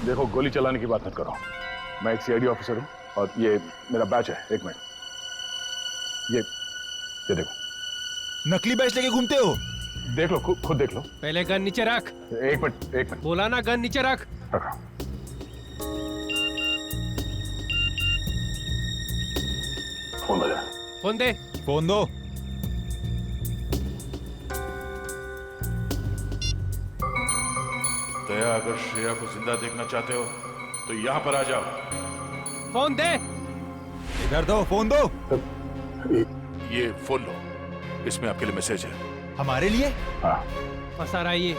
देखो, गोली चलाने की बात मत करो। मैं एक सीआईडी ऑफिसर हूँ और ये मेरा बैच है। एक मिनट, ये देखो। नकली बैच लेके घूमते हो? देख लो, खुद देख लो। पहले गन नीचे रख। एक मिनट। बोला ना, गन नीचे रख। रखा। फोन बजा। फोन दे। फोन दो। दया, अगर श्रेया को जिंदा देखना चाहते हो तो यहाँ पर आ जाओ। फोन दे। इधर दो, फोन दो। ये फोन लो, इसमें आपके लिए मैसेज है। हमारे लिए? हाँ। फंसा रहा है ये,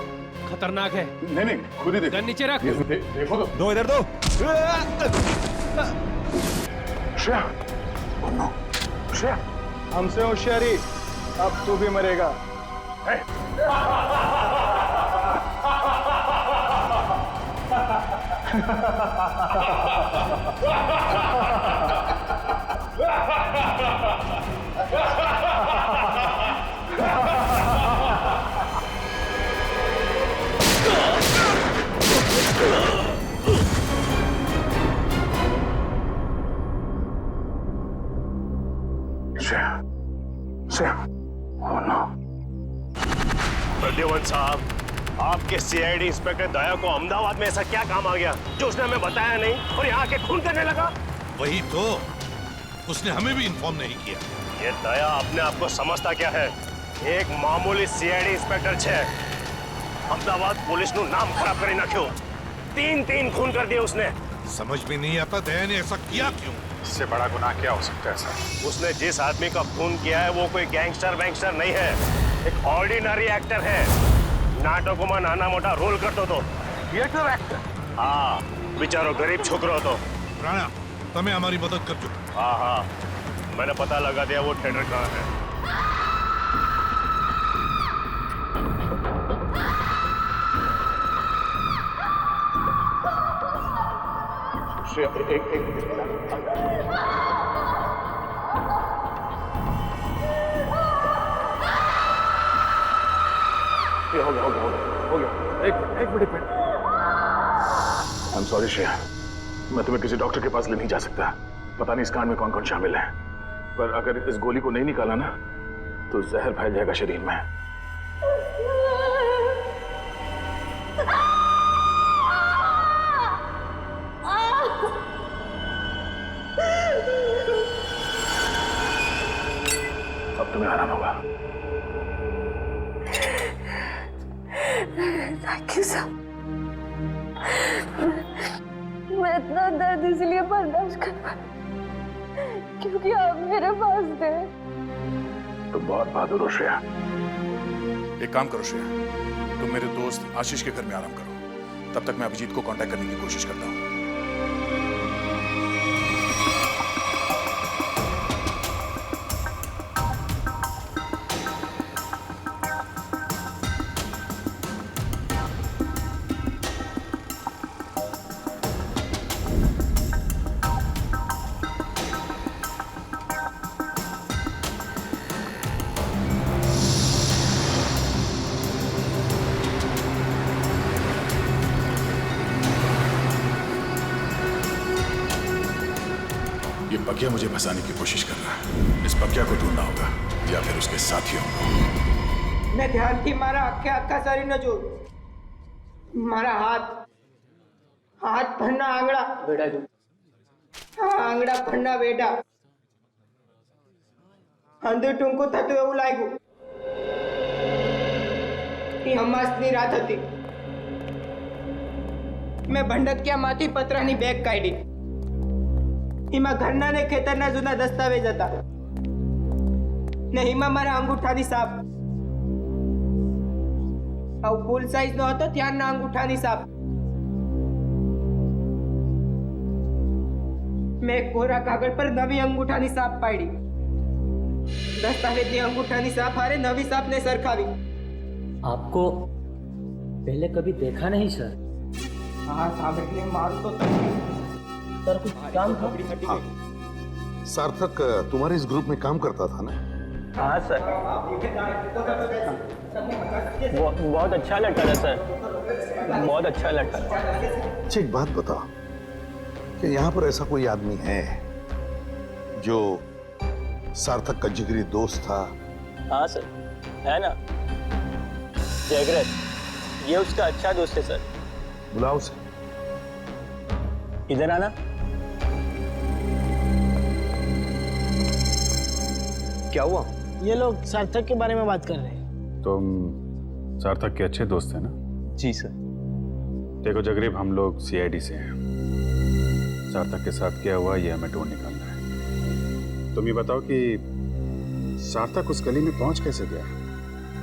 खतरनाक है। नहीं, खुद ही देखो। गन नीचे रख। देखो तो। दो, इधर दो। श्रेया, नो, श्रेया, हमसे होशियारी, अब तू भी मरेगा। प्रद्युमन साहब, आपके सीआईडी इंस्पेक्टर दया को अहमदाबाद में ऐसा क्या काम आ गया जो उसने हमें बताया नहीं और यहाँ के खून करने लगा? वही तो, उसने हमें भी इन्फॉर्म नहीं किया। ये दया अपने आप को समझता क्या है? एक मामूली सीआईडी इंस्पेक्टर छे, अहमदाबाद पुलिस नु नाम खराब करी नाख्यो। 3 खून कर दिए उसने। समझ में नहीं आता दया ने ऐसा किया क्यों? इससे बड़ा गुनाह क्या हो सकता है सर? उसने जिस आदमी का खून किया है वो कोई गैंगस्टर वैंगस्टर नहीं है, एक ऑर्डिनरी एक्टर है। नाटकों में नाना मोटा रोल करतो तो। Theatre actor? हाँ, बेचारो गरीब छोकरो तो। राणा, तमें हमारी मदद कर चुके। हाँ, मैंने पता लगा दिया वो थिएटर कहाँ है। हो गया। एक minute. I am sorry Shreya, मैं तुम्हें किसी डॉक्टर के पास ले नहीं जा सकता। पता नहीं इस कांड में कौन शामिल है, पर अगर इस गोली को नहीं निकाला ना तो जहर फैल जाएगा शरीर में। अब तुम्हें आराम होगा। Thank you sir. मैं इतना दर्द इसलिए बर्दाश्त कर पाई क्योंकि आप मेरे पास थे। तुम बहुत बहादुर हो श्रेया। एक काम करो श्रेया, तुम मेरे दोस्त आशीष के घर में आराम करो। तब तक मैं अभिजीत को कांटेक्ट करने की कोशिश करता हूँ। ये बकिया मुझे फंसाने की कोशिश कर रहा है। इस बकिया को ढूंढना होगा या फिर उसके साथियों को। मैं ध्यान थी मारा आखा सारी न जो मारा हाथ फन्ना आंगड़ा बेटा जो आंगड़ा फन्ना बेटा अंदर टूंको थतो એવું લાગ્યું। એ હમાસની રાત હતી। મેં ભંડકિયામાંથી પતરાની બેગ કાઢી। એમાં ઘરના ને ખેતરના જૂના દસ્તાવેજ હતા ને એમાં મારા અંગૂઠાની સાપ આવું ફૂલ સાઈઝ નો હતો ત્યારના અંગૂઠાની સાપ। મેં કોરા કાગળ પર નવી અંગૂઠાની સાપ પાડી। दस्तावेज अंगूठानी साफ हारे नवी साफ ने सरखावी। आपको पहले कभी देखा नहीं सर। हाँ सामने मारू तो सर कुछ काम था? हाँ। सार्थक तुम्हारे इस ग्रुप में काम करता था ना? हाँ सर, बहुत अच्छा लड़का था सर। बहुत अच्छा लड़का है। अच्छा एक बात बताओ कि यहाँ पर ऐसा कोई आदमी है जो सार्थक का जिगरी दोस्त था? हाँ सर, है ना, जयग्रत, ये उसका अच्छा दोस्त है सर। बुलाओ उसे। इधर आना। क्या हुआ? ये लोग सार्थक के बारे में बात कर रहे हैं। तुम सार्थक के अच्छे दोस्त हैं ना? जी सर। देखो जगरीब, हम लोग सीआईडी से हैं। सार्थक के साथ क्या हुआ ये हमें ढूंढ निकालना है। तुम ये बताओ कि सार्थक उस गली में पहुंच कैसे गया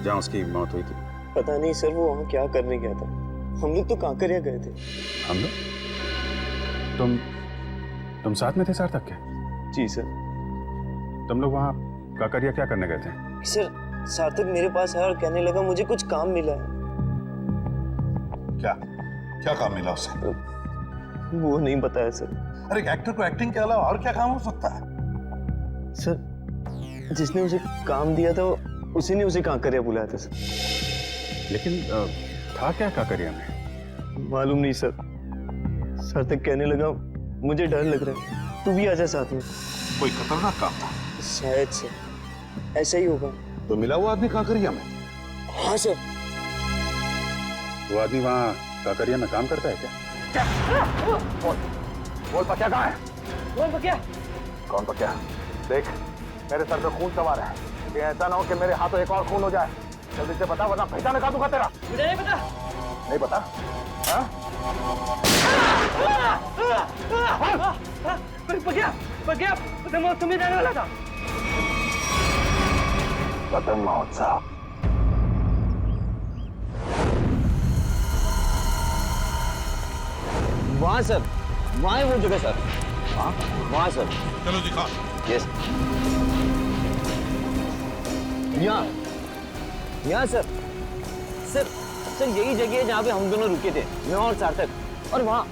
जहां उसकी मौत हुई थी? पता नहीं सर, वो वहाँ क्या करने गया था। हम लोग तो कांकरिया गए थे। हम लोग? तुम साथ में थे सार्थक के? जी सर। तुम लोग वहाँ काकरिया क्या करने गए थे? सर, सार्थक मेरे पास है और कहने लगा मुझे कुछ काम मिला है। क्या क्या काम मिला उसे? वो नहीं बताया सर। अरे एक्टर को एक्टिंग के अलावा और क्या काम हो सकता है? सर, जिसने उसे काम दिया था उसी ने उसे कांकरिया बुलाया था सर। लेकिन था क्या काकरिया में? मालूम नहीं सर। सार्थक कहने लगा मुझे डर लग रहा है, तू भी आजा साथ में। कोई खतरनाक काम था? शायद सर, ऐसा ही होगा। तो मिला वो आदमी काकरिया में? हाँ सर। वो आदमी वहाँ काकरिया में काम करता है क्या? बोल पक्या कहाँ है? कौन पक्या? कौन पक्या? देख, मेरे सर पे खून सवार है। ये ऐसा ना हो कि मेरे हाथों एक और खून हो जाए। जल्दी से बता, वरना पहचान का दूंगा तेरा। मुझे नहीं पता। नहीं पता? हाँ? पक्या पतंग महोत्सव में जाने वाला था। पतंग महोत्सव? वहाँ सर, वहाँ है वो जगह सर। वहाँ सर। चलो दिखा। यस। यहाँ सर। सर यही जगह है जहाँ पे हम दोनों रुके थे, मैं और सार्थक। और वहाँ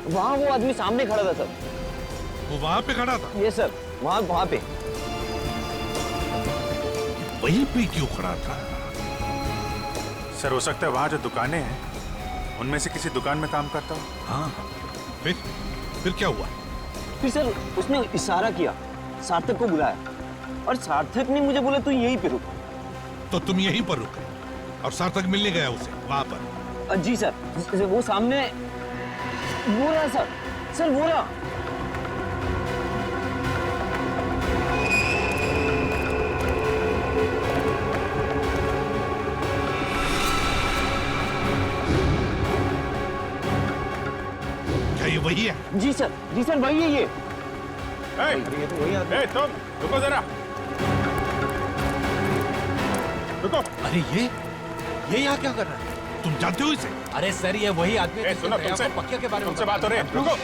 वो आदमी सामने खड़ा था सर। वो वहाँ पे खड़ा था? ये सर, वहाँ पे। वहीं पे क्यों खड़ा था? सर, हो सकता है वहाँ जो दुकानें हैं उनमें से किसी दुकान में काम करता हो। हाँ, फिर क्या हुआ? फिर सर उसने इशारा किया, सार्थक को बुलाया और सार्थक ने मुझे बोला तू यहीं पे रुक। तो तुम यहीं पर रुके और सार्थक मिलने गया उसे वहां पर? जी सर, वो सामने वो रहा सर वो रहा। क्या ये वही है? जी सर वही है ये। तुम रुको जरा, रुको। अरे ये यहाँ क्या कर रहा है? तुम जानते हो इसे? अरे सर, ये वही आदमी है सुनो, तुमसे पक्या के बारे में तुमसे बात हो रही है। रुको।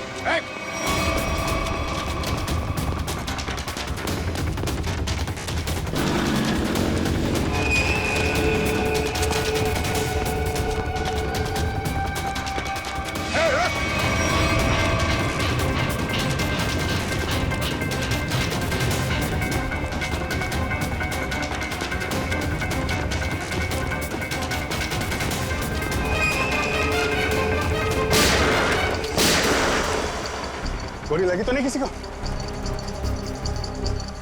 गोली लगी तो नहीं किसी को?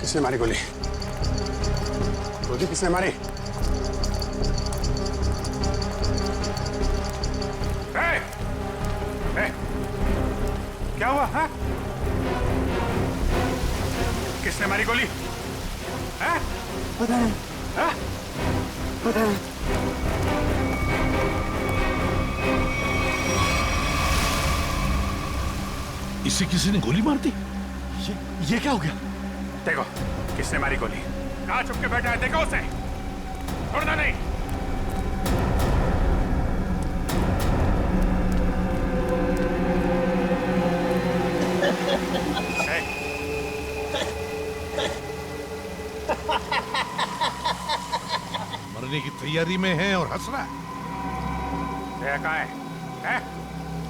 किसने मारी गोली? गोली किसने मारी? क्या हुआ? हाँ? किसने मारी गोली? हाँ? पता नहीं। हाँ? पता नहीं। इसे किसी ने गोली मार दी? ये क्या हो गया? देखो किसने मारी गोली। कहाँ छुप के बैठा है, देखो उसे, छोड़ना नहीं। मरने की तैयारी में है और हंस रहा है। दया कहाँ है?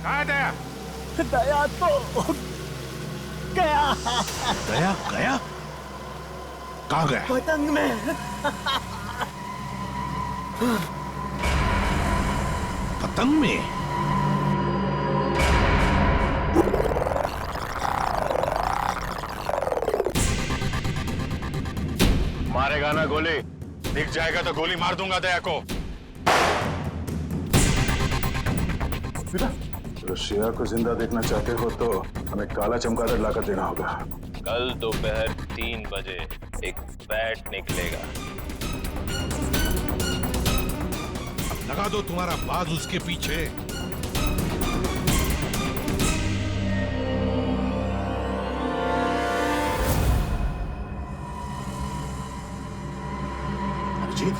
कहाँ है दया? दया तो गया। गया? कहाँ गया? पतंग में। पतंग में। मारेगा ना गोली? दिख जाएगा तो गोली मार दूंगा दया को। रशिया को जिंदा देखना चाहते हो तो हमें काला चमगादड़ लाकर देना होगा। कल दोपहर 3 बजे एक बैट निकलेगा। लगा दो तुम्हारा बाज उसके पीछे। अभिजीत,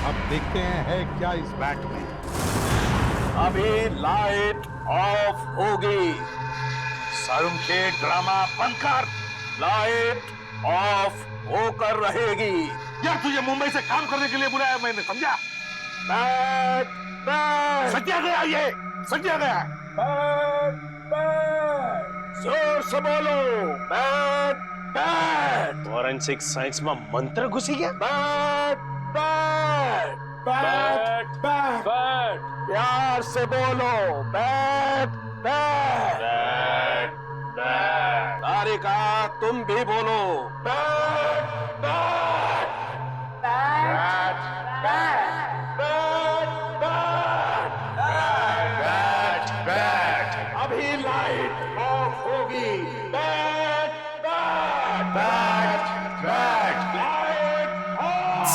अब देखते हैं है क्या इस बैट में। अभी लाइट ऑफ होगी। सारुण के ड्रामा बंद कर। लाइट ऑफ होकर रहेगी। यार तुझे मुंबई से काम करने के लिए बुलाया मैंने, समझा? बैट बैट सज्जा गया, ये सज्जा गया। बैट बैट जोर से बोलो। बैट बैट फॉरेंसिक साइंस में मंत्र घुसी गया। Bat bat bat bat bat प्यार से बोलो। Bat bat bat bat. Tarika तुम भी बोलो। Bat bat bat bat bat bat अभी लाइट ऑफ होगी। Bat bat bat bat light off.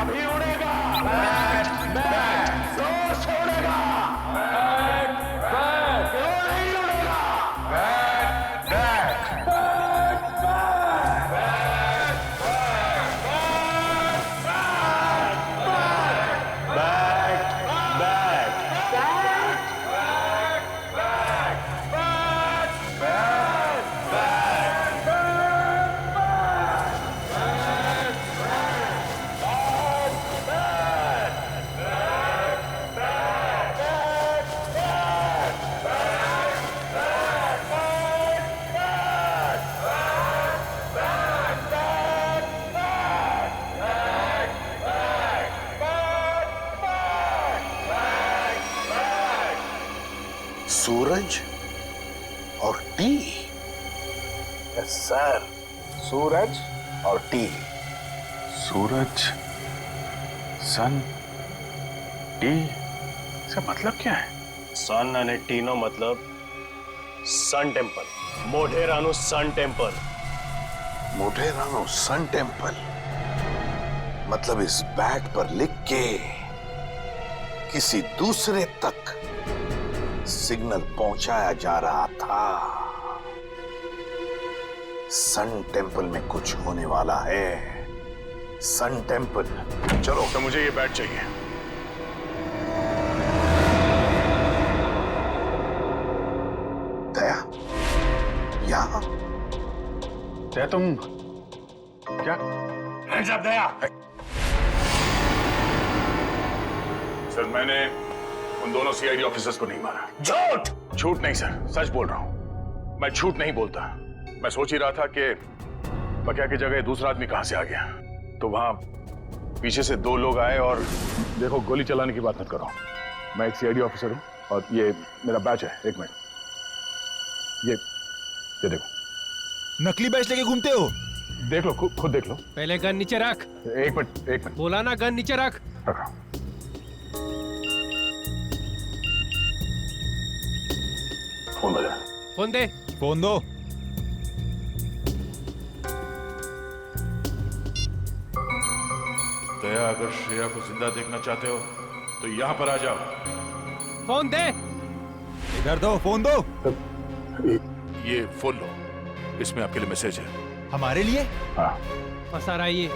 अभी उड़ेगा। बैट बैट जोर से उड़ेगा। बैट बैट क्यों नहीं उड़ेगा? बैट बैट बैट सूरज और टी। यस सर, सूरज और टी। सूरज, सन, टी, इसका मतलब क्या है? सन अने टीनो मतलब सन टेम्पल। मोढेरानु सन टेम्पल। मोढेरानो सन टेम्पल मतलब इस बैट पर लिख के किसी दूसरे तक सिग्नल पहुंचाया जा रहा था। सन टेम्पल में कुछ होने वाला है। Sun temple. चलो तो मुझे ये बैट चाहिए। दया, यहां दया तुम क्या? दया। सर मैंने उन दोनों सीआईडी ऑफिसर्स को नहीं मारा। झूठ। झूठ नहीं सर, सच बोल रहा हूं। मैं झूठ नहीं बोलता। मैं सोच ही रहा था कि बकिया की जगह दूसरा आदमी कहां से आ गया, तो वहां पीछे से 2 लोग आए और देखो गोली चलाने की बात मत करो। मैं एक सीआईडी ऑफिसर हूं और ये मेरा बैच है। 1 मिनट, ये देखो। नकली बैच लेके घूमते हो? देख लो, खुद देख लो। पहले गन नीचे रख। 1 मिनट। बोला ना गन नीचे रख। रख रहा हूं। फोन बजा। फोन दे। फोन दो। दया, अगर श्रेया को जिंदा देखना चाहते हो तो यहाँ पर आ जाओ। फोन दे। इधर दो, फोन दो। ये फोन लो, इसमें आपके लिए मैसेज है। हमारे लिए? हाँ। फंसा रहा है ये,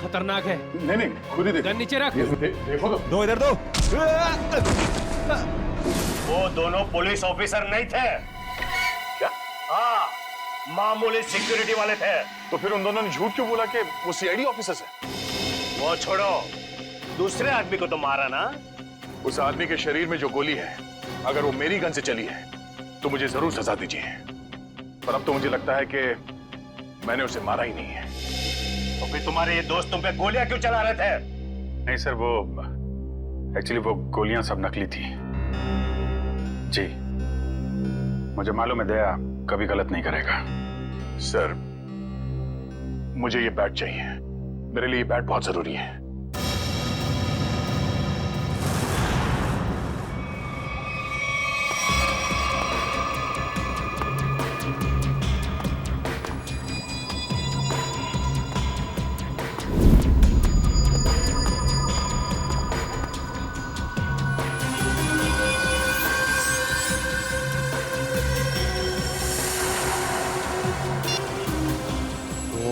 खतरनाक है। नहीं, खुद ही देखो। गन नीचे रख। देखो तो। दो, इधर दो। वो दोनों पुलिस ऑफिसर नहीं थे। क्या? हाँ, मामूली सिक्योरिटी वाले थे। तो फिर उन दोनों ने झूठ क्यों बोला कि वो सीआईडी ऑफिसर्स हैं? वो छोड़ो, दूसरे आदमी को तो मारा ना। उस आदमी के शरीर में जो गोली है, अगर वो मेरी गन से चली है तो मुझे जरूर सजा दीजिए। पर अब तो मुझे लगता है कि मैंने उसे मारा ही नहीं है। तो फिर तुम्हारे ये दोस्त तुम पे गोलियां क्यों चला रहे थे? नहीं सर, वो एक्चुअली वो गोलियां सब नकली थी जी। मुझे मालूम है दया कभी गलत नहीं करेगा। सर, मुझे ये बैट चाहिए। मेरे लिए ये बैट बहुत जरूरी है।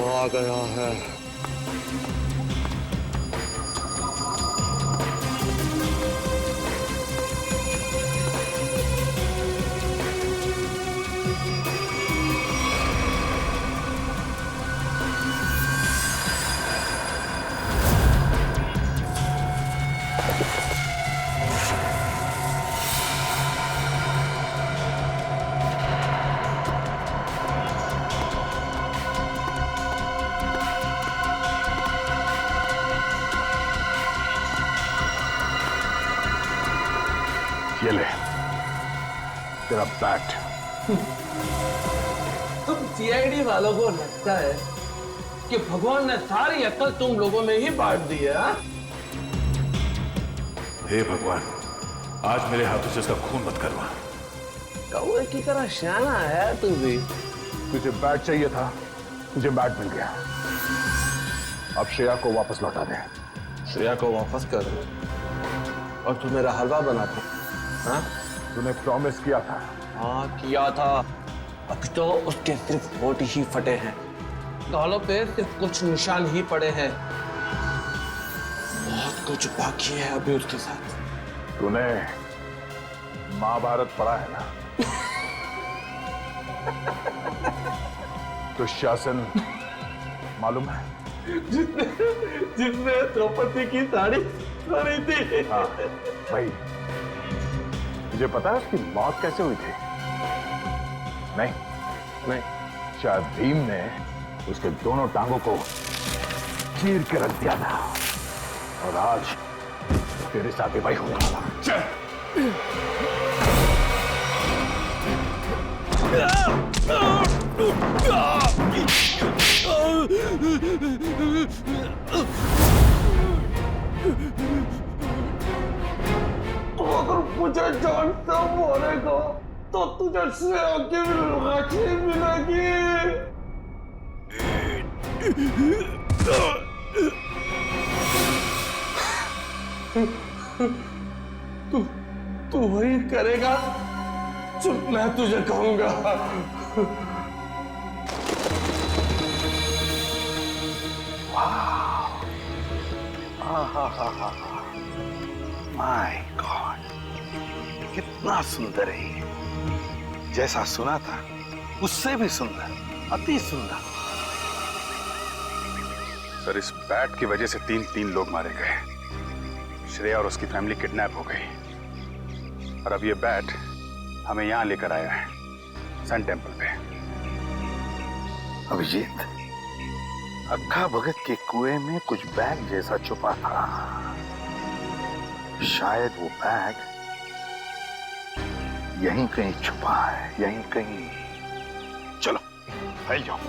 आ गया है। ये ले तेरा बैट। तुम सीआईडी वालों को लगता है कि भगवान ने सारी अक्ल तुम लोगों में ही बांट दी है? हे भगवान, आज मेरे हाथों से इसका खून मत करवा। कौवे की तरह शाना है तू भी। तुझे बैट चाहिए था, तुझे बैट मिल गया। अब श्रेया को वापस लौटा दे। श्रेया को वापस कर दे और तू मेरा हलवा बना दे। हाँ? तूने प्रॉमिस किया था। हाँ किया था। अब तो उसके सिर्फ होठ ही फटे हैं, गालों पे सिर्फ कुछ निशान ही पड़े हैं। बहुत कुछ बाकी है अभी उसके साथ। तूने महाभारत पढ़ा है ना? दुशासन मालूम है? जिसने द्रौपदी की साड़ी पहनी थी। हाँ भाई, तुझे पता है उसकी मौत कैसे हुई थी? नहीं, शायद भीम ने उसके दोनों टांगों को चीर के रख दिया था और आज तेरे साथ भी भाई होगा। तो अगर मुझे जान से मारेगा तो तुझे श्रेया की राखी मिलेगी। तू वही करेगा जो मैं तुझे कहूंगा। माय गॉड, कितना सुंदर है ये। जैसा सुना था उससे भी सुंदर, अति सुंदर। सर, इस बैट की वजह से तीन लोग मारे गए। श्रेया और उसकी फैमिली किडनैप हो गई और अब ये बैट हमें यहां लेकर आया है, सन टेम्पल पे। अभिजीत, अक्खा भगत के कुएं में कुछ बैग जैसा छुपा था। शायद वो बैग यहीं कहीं छुपा है, यहीं कहीं। चलो फैल जाओ।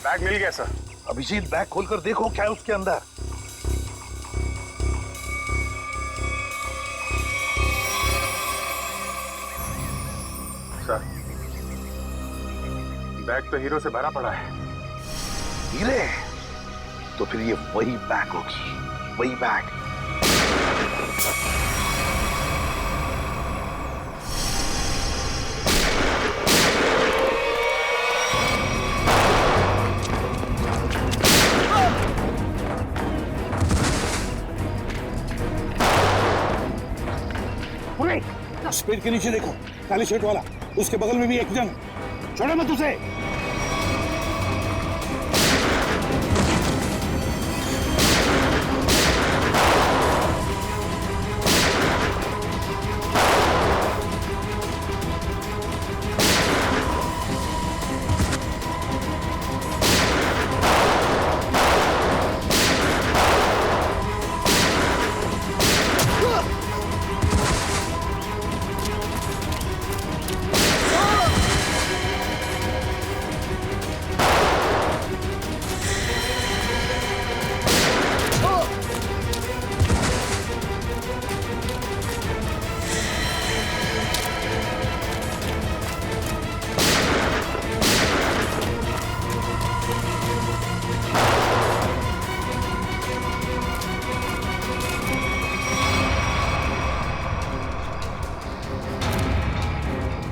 बैग मिल गया सर। अभिजीत बैग खोलकर देखो क्या है उसके अंदर। सर बैग तो हीरो से भरा पड़ा है। हीरे? तो फिर ये वही बैग होगी, वही बैग। उस पेड़ के नीचे देखो, काले शर्ट वाला, उसके बगल में भी एक जन। छोड़ो मत उसे।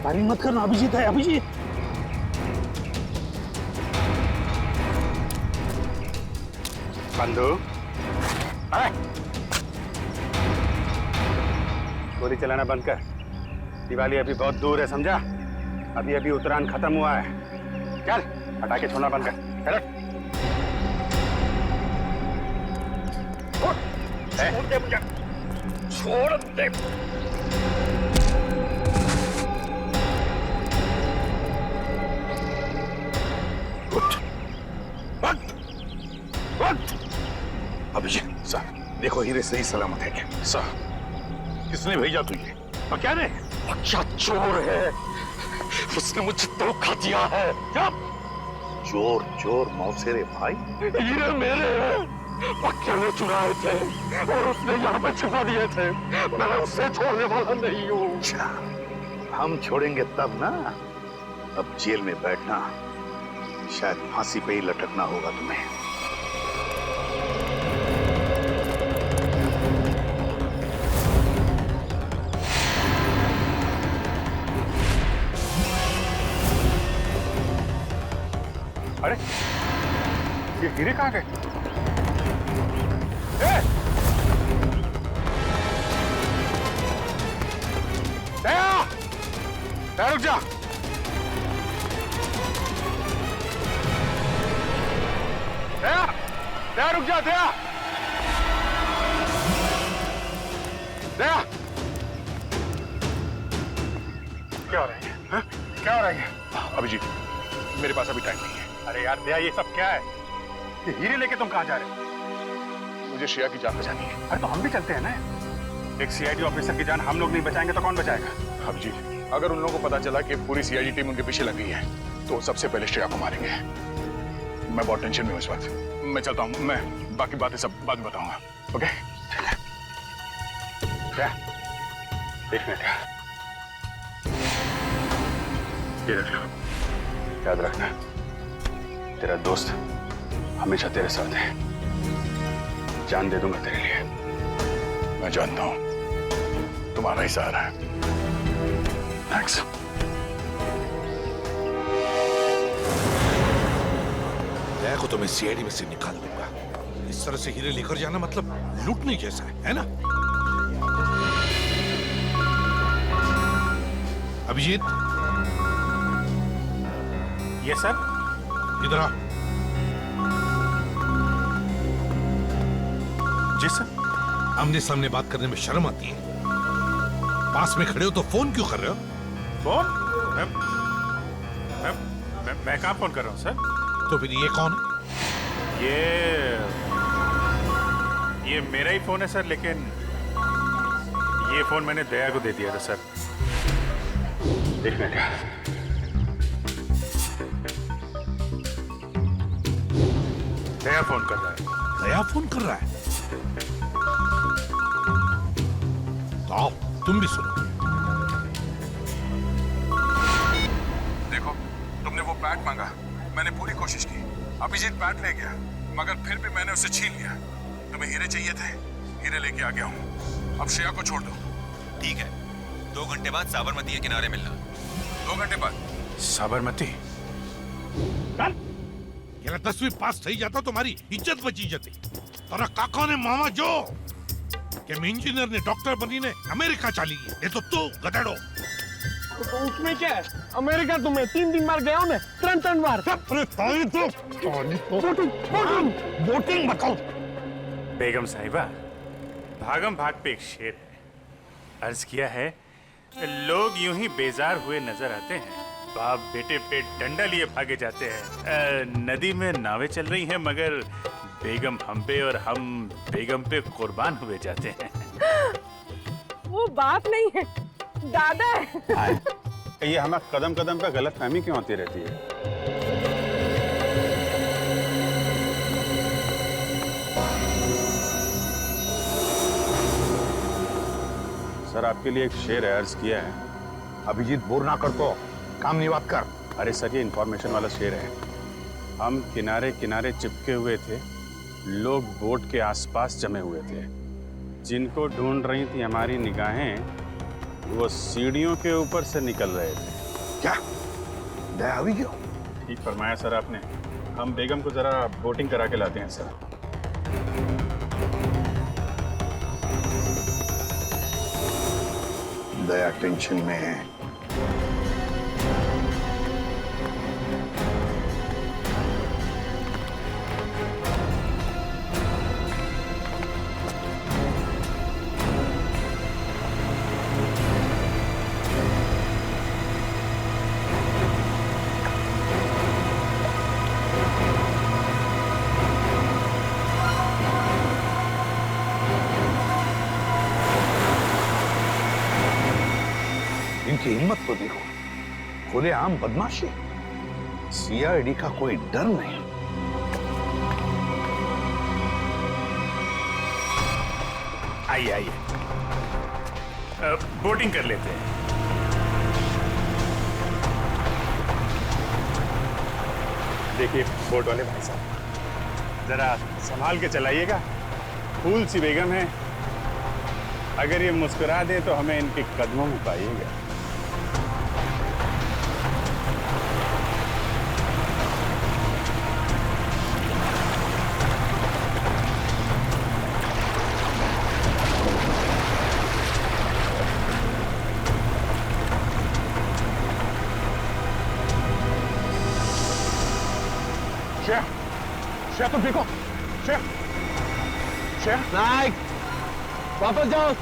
फायरिंग मत करना, अभिजीत है, अभिजीत। बंदूक गोली चलाना बंद कर। दिवाली अभी बहुत दूर है, समझा? अभी अभी उत्तरायण खत्म हुआ है। चल हटा के छोड़ना बंद कर। छोड़ दे मुझे, छोड़ दे। अभिजीत सर, देखो हीरे सही सलामत है क्या? सर, किसने भेजा तुझे? और क्या ने? अच्छा चोर है, उसने मुझे धोखा दिया है। क्या? चोर चोर मौसेरे भाई? हीरे मेरे हैं, पक्के ने चुराए थे और उसने यहाँ पे छुपा दिए थे। मैं उसे छोड़ने वाला नहीं हूँ। अच्छा, हम छोड़ेंगे तब ना। अब जेल में बैठना, शायद फांसी पे ही लटकना होगा तुम्हें। अरे ये हीरे कहाँ गए? दया! दया रुक जा। दया! दया रुक जा, दया! दया! क्या हो रहा है? हाँ? क्या हो रहा है? अभिजीत, मेरे पास अभी टाइम नहीं है। अरे यार दया, ये सब क्या है? ये हीरे लेके तुम कहाँ जा रहे हो? मुझे श्रेया की जान बचानी है। अरे तो हम भी चलते हैं ना। एक सीआईडी ऑफिसर की जान हम लोग नहीं बचाएंगे तो कौन बचाएगा? अभिजीत, अगर उन लोगों को पता चला कि पूरी सीआईडी टीम उनके पीछे लग गई है तो सबसे पहले श्रेया को मारेंगे। मैं बहुत टेंशन में हूँ इस वक्त। मैं चलता हूँ, मैं बाकी बातें सब बाद में बताऊंगा। ओके? क्या? एक मिनट, ये रख लो। याद रखना, तेरा दोस्त हमेशा तेरे साथ है। जान दे दूंगा तेरे लिए। मैं जानता हूं तुम्हारा ही सहारा है। थैंक्स। दया को तो मैं सीआईडी में से निकाल दूंगा। इस तरह से हीरे लेकर जाना मतलब लूटने जैसा है ना? अभिजीत, ये सर, इधर आ। जी सर। आमने सामने बात करने में शर्म आती है? पास में खड़े हो तो फोन क्यों कर रहे हो? फोन? मैं कहाँ फोन कर रहा हूँ सर? तो फिर ये कौन है? ये मेरा ही फोन है सर, लेकिन ये फोन मैंने दया को दे दिया था सर। एक मिनट। श्रेया फोन कर रहा है। गया फोन कर रहा है? तो आओ तुम भी सुनो। देखो, तुमने वो बैट मांगा, मैंने पूरी कोशिश की। अभिजीत बैट ले गया, मगर फिर भी मैंने उसे छीन लिया। तुम्हें हीरे चाहिए थे, हीरे लेके आ गया हूँ। अब श्रेया को छोड़ दो। ठीक है, 2 घंटे बाद साबरमती के किनारे मिलना। 2 घंटे बाद? साबरमती? गेला 10वीं पास થઈ જાતો તો મારી ઇજ્જત બચી જતી. તારા કાકાને મામા જો કે એન્જિનિયર ને ડોક્ટર બનીને અમેરિકા ચાલી ગઈ. એ તો તું ગધેડો. तो उसमें क्या है? अमेरिका तो मैं 3 बार गया हूँ ना, 3 बार। अरे ताली तो वोटिंग बताओ। बेगम साहिबा, भागम भाग पे एक शेर है। अर्ज किया है, लोग यूं ही बेजार हुए नजर आते हैं, बाप बेटे पे डंडा लिए भागे जाते हैं। नदी में नावें चल रही हैं, मगर बेगम हम पे और हम बेगम पे कुर्बान हुए जाते हैं। वो बाप नहीं है, दादा है। ये हमें कदम कदम पे गलत फहमी क्यों होती रहती है? सर, आपके लिए एक शेर है, अर्ज किया है। अभिजीत बोर ना कर तो काम नहीं बात कर। अरे सर, ये इंफॉर्मेशन वाला शेर है। हम किनारे किनारे चिपके हुए थे, लोग बोट के आसपास जमे हुए थे। जिनको ढूंढ रही थी हमारी निगाहें, वो सीढ़ियों के ऊपर से निकल रहे थे। क्या दया हुई क्यों? ठीक फरमाया सर आपने। हम बेगम को जरा बोटिंग करा के लाते हैं सर। दया टेंशन में है। इनकी हिम्मत तो देखो, खुलेआम बदमाशी। सीआईडी का कोई डर नहीं। आइए आइए, बोटिंग कर लेते हैं। देखिए बोट वाले भाई साहब, जरा संभाल के चलाइएगा। फूल सी बेगम है, अगर ये मुस्कुरा दे तो हमें इनके कदमों में पाइएगा। श्रेया तुम देखो, श्रेया, श्रेया। नाइक, वापस जाओ।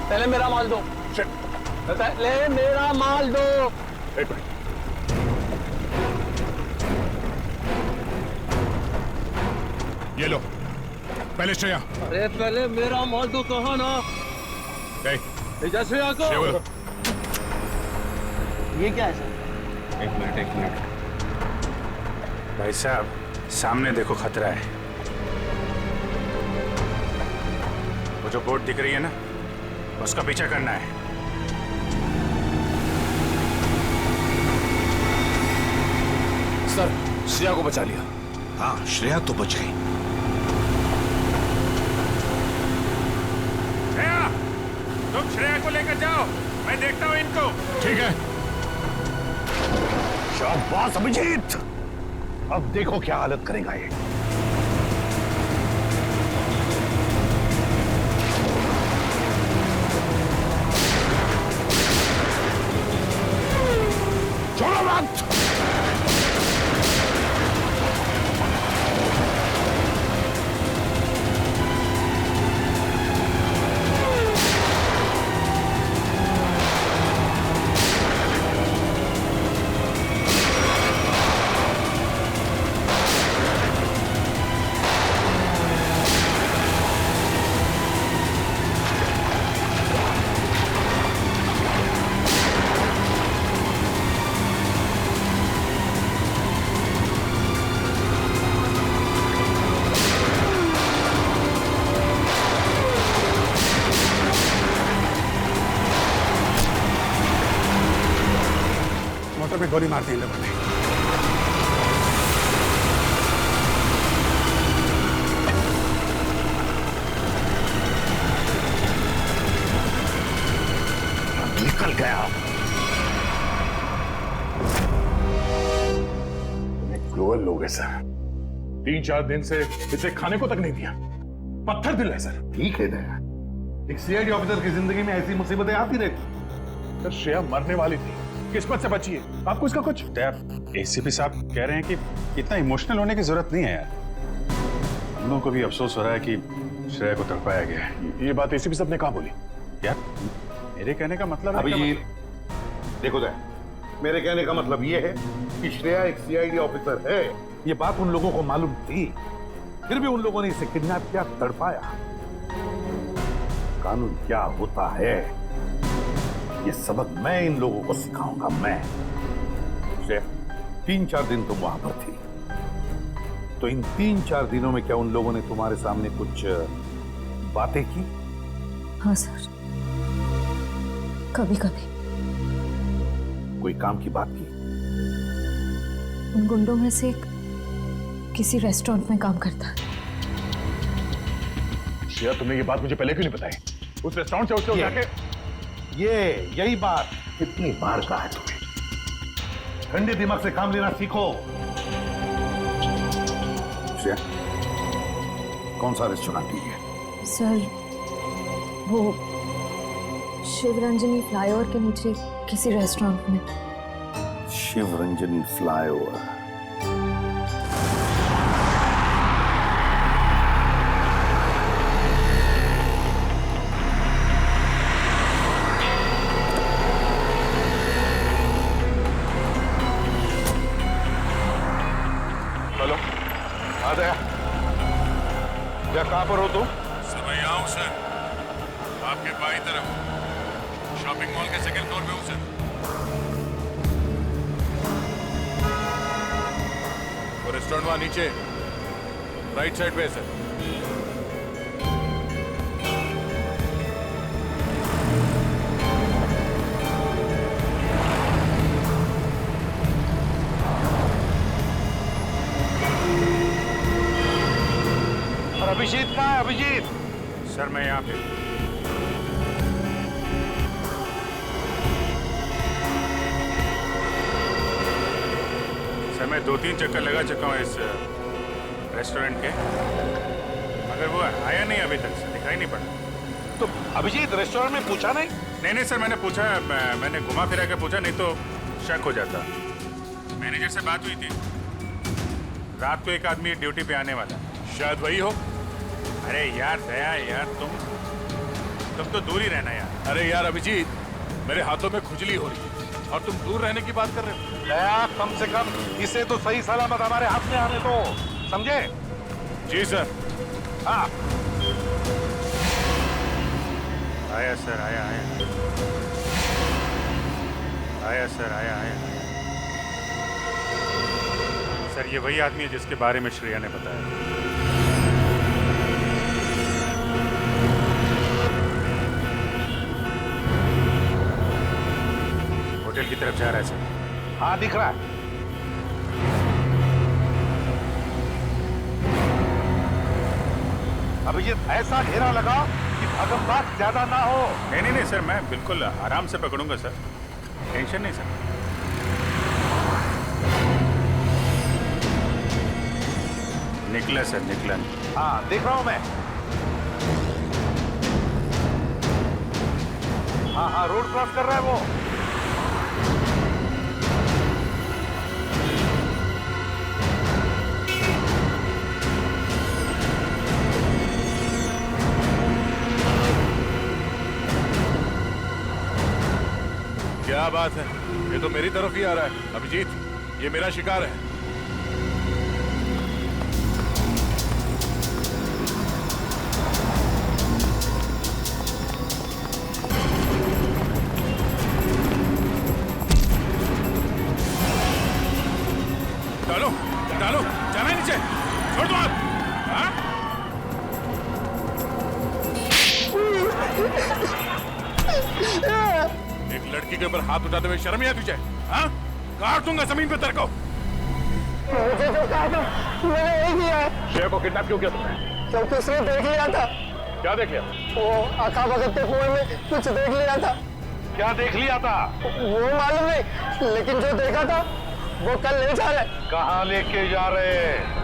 पहले मेरा माल दो। पहले मेरा माल दो। एक मिनट। ये लो, पहले श्रेया। अरे पहले मेरा माल दो, कहा ना। श्रेया को। ये क्या है सर? एक मिनट। भाई साहब, सामने देखो, खतरा है। वो जो बोट दिख रही है ना, उसका पीछा करना है। सर, श्रेया को बचा लिया। हाँ, श्रेया तो बच गई। श्रेया, तुम श्रेया को लेकर जाओ, मैं देखता हूँ इनको। ठीक है। शाबाश अभिजीत, अब देखो क्या हालत करेगा ये। छोड़ो मत। गोली मार दी इन लोगों ने। निकल गया। क्रूअल लोग है सर। 3-4 दिन से इसे खाने को तक नहीं दिया। पत्थर दिल है सर। ठीक है ना, एक सीआईडी ऑफिसर की जिंदगी में ऐसी मुसीबतें आती रहती। सर श्रेया मरने वाली थी, किस्मत से बची है। आपको इसका कुछ? एसीपी साहब कह रहे हैं कि इतना इमोशनल होने की जरूरत नहीं है यार। हम लोगों को भी अफसोस हो रहा है कि श्रेया को तड़पाया गया है। ये बात एसीपी साहब ने कहा बोली? यार मेरे कहने का मतलब है अभिजीत, देखो दे, मेरे कहने का मतलब ये है कि श्रेया एक सीआईडी ऑफिसर है। ये बात उन लोगों को मालूम थी, फिर भी उन लोगों ने इसे किडनैप किया, तड़पाया। कानून क्या होता है ये सबक मैं इन लोगों को सिखाऊंगा। मैं श्रेया, 3-4 दिन तुम वहां पर थी, तो इन 3-4 दिनों में क्या उन लोगों ने तुम्हारे सामने कुछ बातें की? हाँ सर, कभी कभी। कोई काम की बात की? उन गुंडों में से एक किसी रेस्टोरेंट में काम करता है। श्रेया, तुमने ये बात मुझे पहले क्यों नहीं बताई? उस रेस्टोरेंट से उसको जाके यही बात कितनी बार कहा है तुम्हें? ठंडे दिमाग से काम लेना सीखो। श्रेया, कौन सा रेस्टोरेंट है? सर वो शिवरंजनी फ्लाईओवर के नीचे किसी रेस्टोरेंट में। शिवरंजनी फ्लाईओवर। हेलो, आ गया। क्या कहां पर हो तुम? सर मैं यहाँ हूँ सर, आपके बाई तरफ शॉपिंग मॉल के सेकंड फ्लोर पे हूँ सर। वो रेस्टोरेंट वहां नीचे राइट साइड पे है सर। और अभिजीत कहाँ है? अभिजीत सर मैं यहाँ पे। सर मैं 2-3 चक्कर लगा चुका हूँ इस रेस्टोरेंट के, मगर वो आया नहीं अभी तक, सर दिखाई नहीं पड़ा। तो अभिजीत रेस्टोरेंट में पूछा नहीं? नहीं सर, मैंने पूछा, मैंने घुमा फिरा के पूछा, नहीं तो शक हो जाता। मैनेजर से बात हुई थी, रात को एक आदमी ड्यूटी पे आने वाला, शायद वही हो। अरे यार दया यार, तुम तो दूर ही रहना यार। अरे यार अभिजीत, मेरे हाथों में खुजली हो रही है और तुम दूर रहने की बात कर रहे हो। दया, कम से कम इसे तो सही सलामत हमारे हाथ में आने दो, समझे? जी सर। हाँ आया सर, आया सर, आया। सर ये वही आदमी है जिसके बारे में श्रेया ने बताया। होटल की तरफ जा रहा है सर। हाँ दिख रहा है। अभिजीत ऐसा घेरा लगा कि भगमबाग ज्यादा ना हो। नहीं सर, मैं बिल्कुल आराम से पकड़ूंगा सर, टेंशन नहीं सर। निकला सर, निकला। हाँ देख रहा हूं मैं। हाँ रोड क्रॉस कर रहा है वो। क्या बात है, ये तो मेरी तरफ ही आ रहा है। अभिजीत, ये मेरा शिकार है। डालो, जाना है नीचे, छोड़ दो आप। हाँ? एक लड़की के ऊपर हाथ उठाते हुए शर्म नहीं आती तुझे? हाँ? काट दूंगा जमीन पे तेरे को। मुझे जो कहा था मैंने वही किया है। शेर को किडनैप क्यों किया तुमने? क्योंकि उसने देख लिया था। क्या देख लिया? वो आका भगत के कुएं में कुछ देख लिया था। क्या देख लिया था? वो मालूम नहीं, लेकिन जो देखा था वो कल ले जा रहे। कहाँ लेके जा रहे हैं?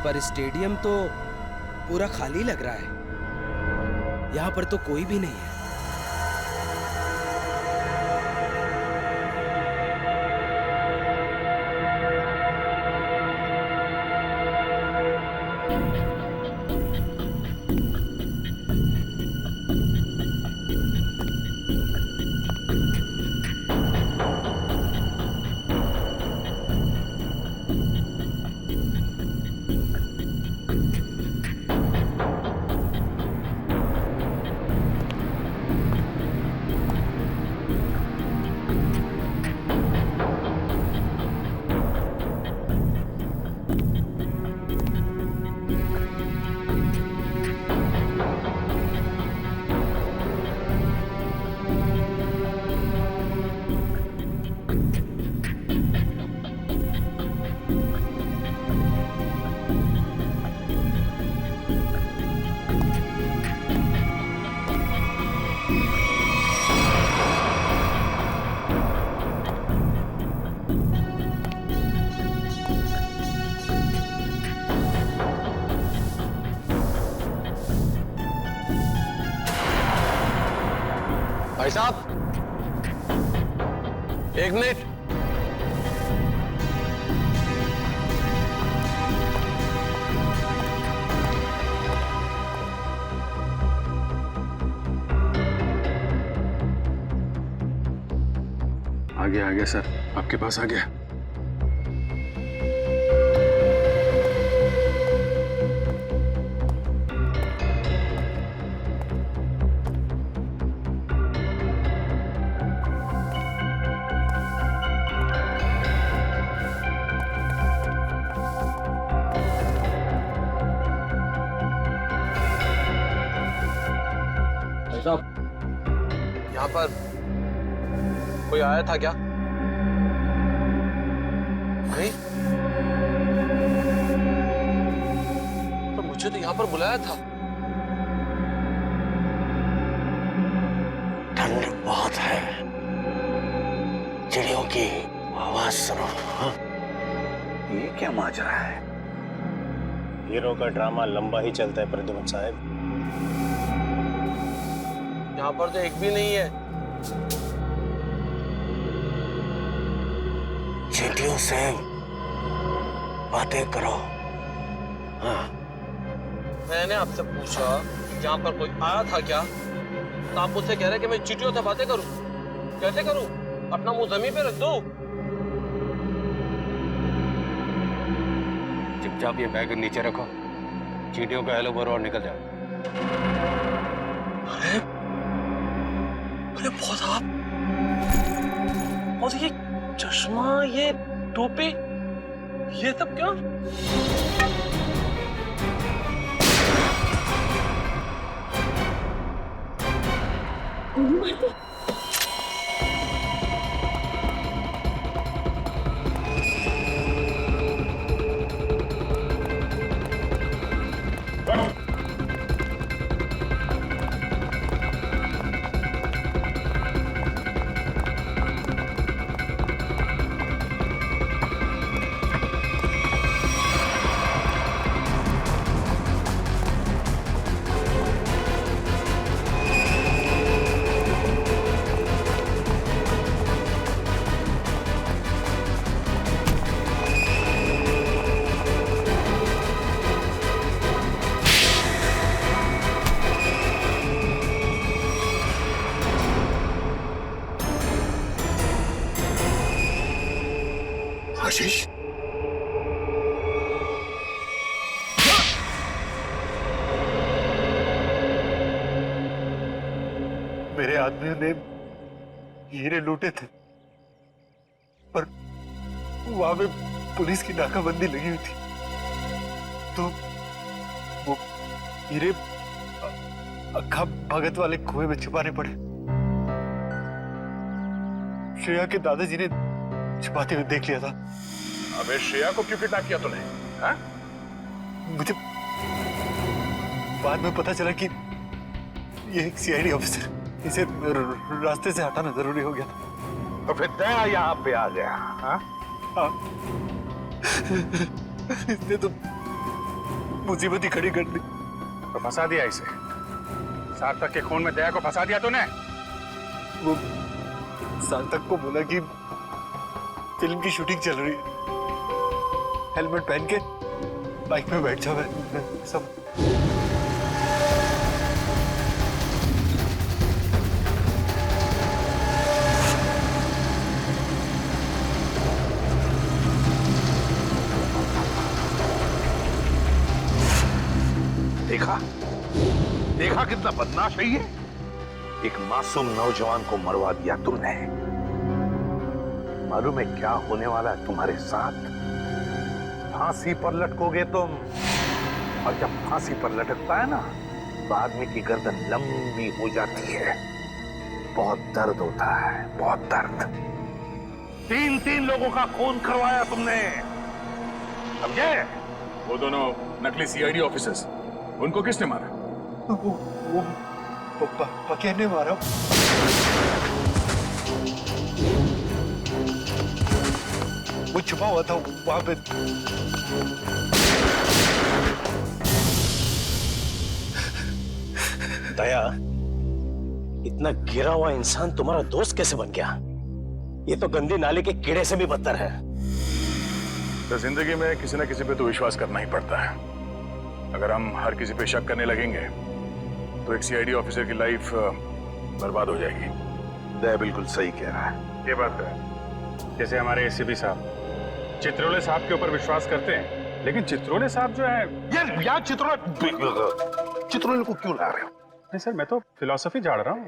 पर स्टेडियम तो पूरा खाली लग रहा है। यहाँ पर तो कोई भी नहीं है। भाई साहब, एक मिनट। आ गया सर, आपके पास आ गया। यहाँ पर कोई आया था क्या? नहीं, तो मुझे तो यहाँ पर बुलाया था। ठंड बहुत है, चिड़ियों की आवाज सुनो। हाँ? ये क्या माजरा है? हीरो का ड्रामा लंबा ही चलता है प्रद्युमन साहब। यहाँ पर तो एक भी नहीं है। चींटियों से बातें करो। हाँ। मैंने आपसे पूछा यहाँ पर कोई आया था क्या, तो आप मुझसे कह रहे कि मैं चींटियों से बातें करूं। कैसे करूं? अपना मुंह जमीन पे रख दो। चुपचाप ये बैग नीचे रखो, चींटियों का हेलो बोलो और निकल जाओ। अरे अरे बहुत आप, और ये चश्मा, ये टोपी, ये सब क्या? गोली मार दी। आशीष, मेरे आदमियों ने हीरे लूटे थे, पर वहां में पुलिस की नाकाबंदी लगी हुई थी, तो वो हीरे अक्खा भगत वाले कुएं में छुपाने पड़े। श्रेया के दादाजी ने छुपाते हुए देख लिया था। अबे श्रेया को क्यों किडनैप किया तूने? हाँ? मुझे बाद में पता चला कि ये एक सीआईडी ऑफिसर, इसे रास्ते से हटाना जरूरी हो गया था। तो फिर दया यहाँ पे आ गया। हाँ? हाँ। इसने तो मुसीबत ही खड़ी कर दी। तो फंसा दिया इसे। सार्थक के खून में दया को फंसा दिया तूने। वो सार्थक को बोला कि फिल्म की शूटिंग चल रही है, हेलमेट पहन के बाइक में बैठ जाओ। सब देखा देखा कितना बदमाश है ये। एक मासूम नौजवान को मरवा दिया तुमने। मालूम है क्या होने वाला है तुम्हारे साथ? फांसी पर लटकोगे तुम, और जब फांसी पर लटकता है ना तो आदमी की गर्दन लंबी हो जाती है। बहुत दर्द होता है, बहुत दर्द। 3 लोगों का खून करवाया तुमने, समझे? वो दोनों नकली सीआईडी ऑफिसर्स, उनको किसने मारा? वो पके ने मारा। वो छुपा हुआ था वहां पे। दया, इतना गिरा हुआ इंसान तुम्हारा दोस्त कैसे बन गया? ये तो गंदी नाले के कीड़े से भी बदतर है। तो जिंदगी में किसी न किसी पे तो विश्वास करना ही पड़ता है। अगर हम हर किसी पे शक करने लगेंगे तो एक सीआईडी ऑफिसर की लाइफ बर्बाद हो जाएगी। दया बिल्कुल सही कह रहा है। ये बात है। जैसे हमारे एसीपी साहब चित्रोले साहब के ऊपर विश्वास करते हैं, लेकिन चित्रोले साहब जो है यार चित्रोले को क्यों ला रहे हो? नहीं सर, मैं तो फिलॉसफी झाड़ रहा हूँ।